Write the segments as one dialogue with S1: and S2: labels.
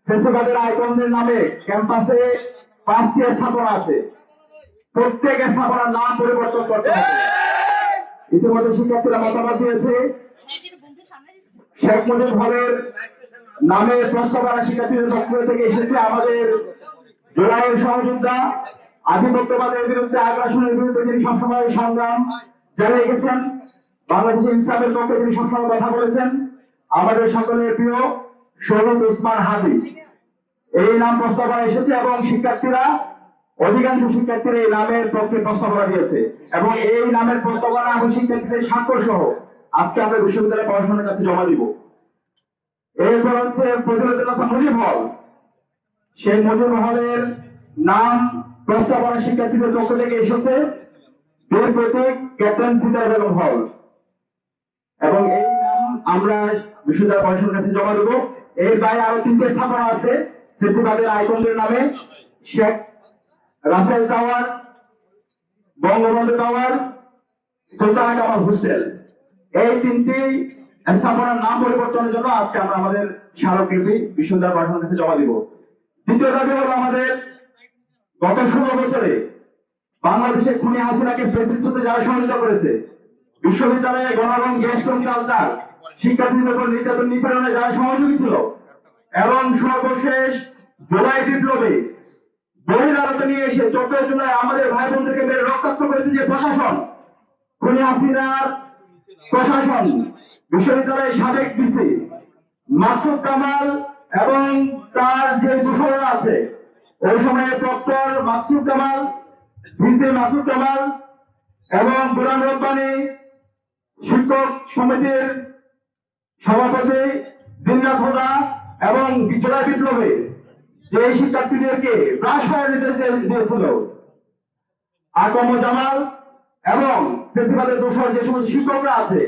S1: ফেসিবাদের আইকনদের নামে ক্যাম্পাসে 5টি স্থাপনা আছে। প্রত্যেক স্থাপনার নাম পরিবর্তন করতে হবে। ইতিমধ্যে শিক্ষার্থীরা মতামত দিয়েছে। শেখ মুজিব হলের নামের প্রস্তাবনা শিক্ষার্থীদের পক্ষ থেকে এসেছে। আমাদের জুলাইয়ের সহযোদ্ধা, আধিপত্যবাদের বিরুদ্ধে, আগ্রাসনের বিরুদ্ধে যিনি সবসময় সংগ্রাম জানিয়ে গেছেন, বাংলাদেশের ইসলামের পক্ষে যিনি সবসময় কথা বলেছেন, আমাদের সকলের প্রিয় শহীদ ওসমান হাদি, এই নাম প্রস্তাবনা এসেছে এবং শিক্ষার্থীরা, অধিকাংশ শিক্ষার্থীরা এই নামের পক্ষে প্রস্তাবনা দিয়েছে এবং এই নামের প্রস্তাবনা এবং শিক্ষার্থীদের স্বাক্ষর সহ আজকে আমরা বিশ্ববিদ্যালয় প্রশাসনের কাছে জমা দিব। এরপর হচ্ছে ফজিলতুল হাসান মুজিব হল। সেই মুজিব হলের নাম প্রস্তাবনা শিক্ষার্থীদের পক্ষ থেকে এসেছে বীর প্রতীক ক্যাপ্টেন সিতার বেগম হল এবং এই নাম আমরা বিশ্ববিদ্যালয় প্রশাসনের কাছে জমা দেব। এর বাইরে আরো 3টি স্থাপনা আছে ফেসিবাদের আইকনদের নামে, Sheikh Russel tower, Bangabandhu tower, Sultana Kamal hostel. এই 3টি স্থাপনার নাম পরিবর্তনের জন্য আজকে আমরা আমাদের স্মারকলিপি বিশ্ববিদ্যালয় প্রশাসনের কাছে জমা দিব। দ্বিতীয় দাবি হলো আমাদের গত 16 বছরে বাংলাদেশে খুনি হাসিনাকে ফ্যাসিস্ট হতে যারা সহযোগিতা করেছে, বিশ্ববিদ্যালয়ে গণরং গ্যাস কালচার, শিক্ষার্থীদের উপর নির্যাতন নিপীড়নে যারা সহযোগী ছিল এবং সর্বশেষ জুলাই বিপ্লবে বহিরাগত নিয়ে এসে 14 জুলাই আমাদের ভাই বোনদেরকে মেরে রক্তাক্ত করেছে যে প্রশাসন, খুনি হাসিনার প্রশাসন, বিশ্ববিদ্যালয়ের সাবেক ভিসি মাসুদ কামাল এবং তার যে দূষণরা আছে, ওই সময়ে প্রক্টর মাসুদ কামাল, ভিসি মাসুদ কামাল এবং গোলাম রব্বানী, শিক্ষক সমিতির সভাপতি জিন্নাত হুদা এবং জুলাই বিপ্লবে যে শিক্ষার্থীদেরকে ব্রাশ ফায়ার নির্দেশ দিয়েছিল আকম জামাল এবং ফেসিবাদের দোষর যে সমস্ত শিক্ষকরা আছে,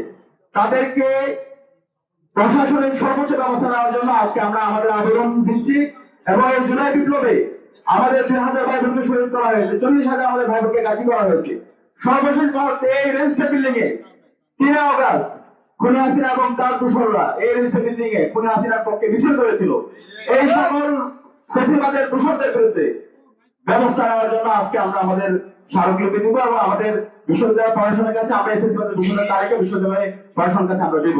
S1: তাদেরকে প্রশাসনিক সর্বোচ্চ ব্যবস্থা নেওয়ার জন্য আজকে আমরা আমাদের আবেদন দিচ্ছি এবং এই জুলাই বিপ্লবে আমাদের 2000 ভাই বোনকে শহীদ করা হয়েছে, 40,000 আমাদের ভাই বোনকে গাজী করা হয়েছে। সর্বশেষ মুহূর্তে এই রেজিস্টার বিল্ডিং এ 3 আগস্ট খুনি হাসিনা এবং তার দোসররা এই রেজিস্টার বিল্ডিং এ খুনি হাসিনার পক্ষে মিছিল করেছিল। এই সকল ফেসিবাদের দোসরদের বিরুদ্ধে ব্যবস্থা নেওয়ার জন্য আজকে আমরা আমাদের স্মারকলিপি দিব এবং আমাদের বিশ্ববিদ্যালয় প্রশাসনের কাছে আমরা এই ফেসিবাদের দোসরদের তালিকা বিশ্ববিদ্যালয় প্রশাসনের কাছে আমরা দেব।